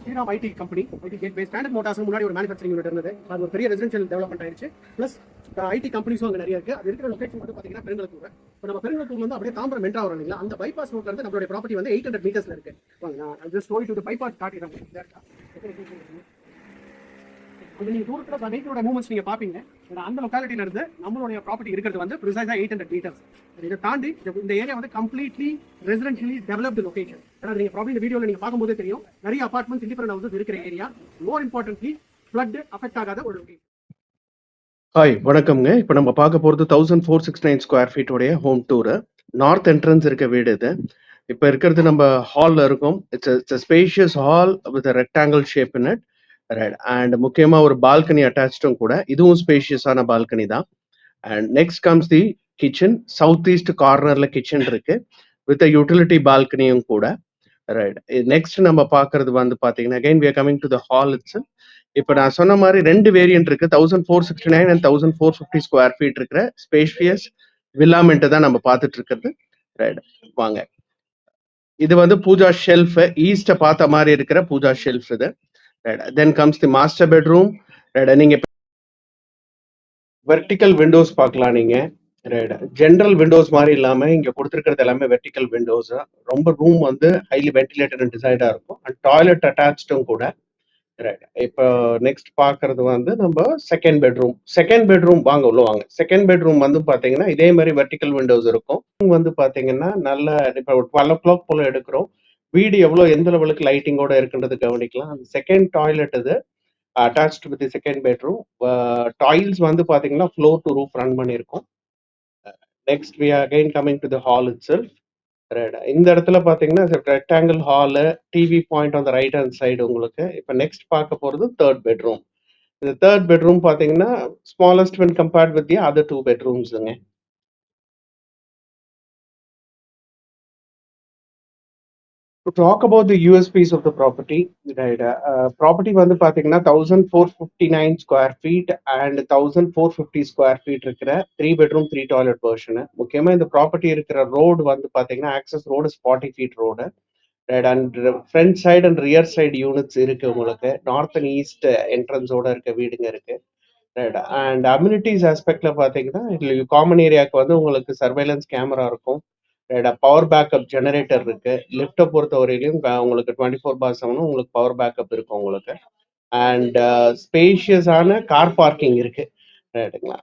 Sriram IT company, IT gateway standard motors முன்னாடி ஒரு manufacturing unit இருந்தது. அது ஒரு பெரிய ரெசிடென்ஷியல் டெவலப்மெண்ட் ஆயிடுச்சு. ப்ளஸ் ஐடி கம்பெனிஸும் அங்கே நிறைய இருக்கு. அது இருக்கிற லொகேஷன் வந்து பார்த்தீங்கன்னா பெருங்கலத்தூர். இப்போ நம்ம பெருங்கலத்தூர்ல வந்து அப்படியே தாம்பரம் மென்ட்ரா வரும் இல்லைங்களா, அந்த பைபாஸ் ரோட்ல இருந்து நம்மளுடைய ப்ராப்பர்ட்டி வந்து 800 மீட்டர்ஸ்ல இருக்கு. வாங்க நான் just show you to bypass காட்டிடுறேன். கொஞ்சம் நீங்க தூரத்தில் வெஹிக்கிளோட மூவ்மெண்ட்ஸ் நீங்க பாப்பீங்க. அந்த லொக்காலிட்டியில இருந்து நம்மளுடைய ப்ராப்பர்ட்டி இருக்கிறது வந்து ப்ரிசைஸா 800 மீட்டர்ஸ். இதை தாண்டி இந்த ஏரியா வந்து கம்ப்ளீட்லி ரெசிடென்ஷியலி டெவலப்டு லொகேஷன். ஏன்னா நீங்க ப்ராப்ளம் இந்த வீடியோல நீங்க பார்க்கும்போதே தெரியும், நிறைய அபார்ட்மெண்ட்ஸ் இண்டிபெண்டன்ட் ஹவுசஸ் இருக்கிற area. More importantly flood affect ஆகாத ஒரு லொகேஷன். ஹாய், வணக்கம்ங்க. இப்போ நம்ம பார்க்க போகிறது 1469 ஸ்கொயர் ஃபீட் உடைய ஹோம் டூரு. நார்த் என்ட்ரன்ஸ் இருக்க வீடு இது. இப்போ இருக்கிறது நம்ம ஹாலில் இருக்கும். It's spacious hall with rectangle shape in it, right. And முக்கியமாக ஒரு பால்கனி அட்டாச்சும் கூட. இதுவும் ஸ்பேஷியஸான பால்கனி தான். And next comes the kitchen. South east கார்னரில் கிச்சன் இருக்கு வித் யூட்டிலிட்டி பால்கனியும் கூட, ரைட். நெக்ஸ்ட் நம்ம பார்க்கறது வந்து பார்த்தீங்கன்னா again we are coming to the hall it's. இப்போ நான் சொன்ன மாதிரி 2 வேரியன்ட் இருக்கு. 1469 அண்ட் 1450 ஸ்கொயர் ஃபீட் இருக்கிற ஸ்பேஷியஸ் வில்லாமெண்ட் தான் நம்ம பார்த்துட்டு இருக்கிறது, ரைட். வாங்க, இது வந்து பூஜா ஷெல்ஃப், ஈஸ்ட பார்த்த மாதிரி இருக்கிற பூஜா ஷெல்ஃப் இது, right. Then comes the master bedroom, right. நீங்க வெர்டிக்கல் விண்டோஸ் பார்க்கலாம் நீங்க, ரைட். ஜென்ரல் விண்டோஸ் மாதிரி இல்லாம இங்க கொடுத்துருக்கிறது எல்லாமே வெர்டிக்கல் விண்டோஸ். ரொம்ப ரூம் வந்து ஹைலி வென்டிலேட்டட் அண்ட் டிசைடா இருக்கும். அண்ட் டாய்லெட் அட்டாச்சும் கூட, ரைட். இப்போ நெக்ஸ்ட் பார்க்கறது வந்து நம்ம செகண்ட் பெட்ரூம். செகண்ட் பெட்ரூம் வாங்க உள்ள வாங்க. செகண்ட் பெட்ரூம் வந்து பாத்தீங்கன்னா இதே மாதிரி வெர்டிக்கல் விண்டோஸ் இருக்கும். வந்து பாத்தீங்கன்னா நல்ல இப்போ 12 o'clock போல எடுக்கிறோம். வீடு எவ்வளவு எந்த லெவலுக்கு லைட்டிங்கோட இருக்குன்றது கவனிக்கலாம். அந்த செகண்ட் டாய்லெட் இது attached with second bedroom. Tiles வந்து பாத்தீங்கன்னா ஃப்ளோர் டு ரூஃப் ரன் பண்ணியிருக்கோம். Next we are again coming to the hall itself, right. இந்த இடத்துல பாத்தீங்கன்னா rectangle hall, TV point on the right hand side உங்களுக்கு. இப்போ நெக்ஸ்ட் பார்க்க போறது தேர்ட் பெட்ரூம். இந்த தேர்ட் பெட்ரூம் பாத்தீங்கன்னா smallest when compared with the other 2 bedrooms-ங்க. To talk about the USPs of the property, right. Property வந்து பாத்தீங்கன்னா 1459 square feet and 1450 square feet இருக்கிற 3 bedroom 3 டாய்லெட் வெர்ஷன். முக்கியமா இந்த ப்ராப்பர்ட்டி இருக்கிற ரோடு வந்து பாத்தீங்கன்னா access road 40 feet road, right. And front side and rear side units இருக்கு உங்களுக்கு. நார்த் அண்ட் ஈஸ்ட் என்ட்ரன்ஸோட இருக்க வீடுங்க இருக்கு, ரைட். அண்ட் அம்யூனிட்டிஸ் ஆஸ்பெக்ட்ல பாத்தீங்கன்னா இதுல காமன் ஏரியாவுக்கு வந்து உங்களுக்கு சர்வைலன்ஸ் கேமரா இருக்கும், ரைட். பவர் பேக்கப் ஜெனரேட்டர் இருக்கு. லிஃப்ட்டை பொறுத்த வரையிலும் உங்களுக்கு 24/7 உங்களுக்கு பவர் பேக்கப் இருக்கும் உங்களுக்கு. அண்ட் ஸ்பேஷியஸான கார் பார்க்கிங் இருக்கு, ரைட்டுங்களா.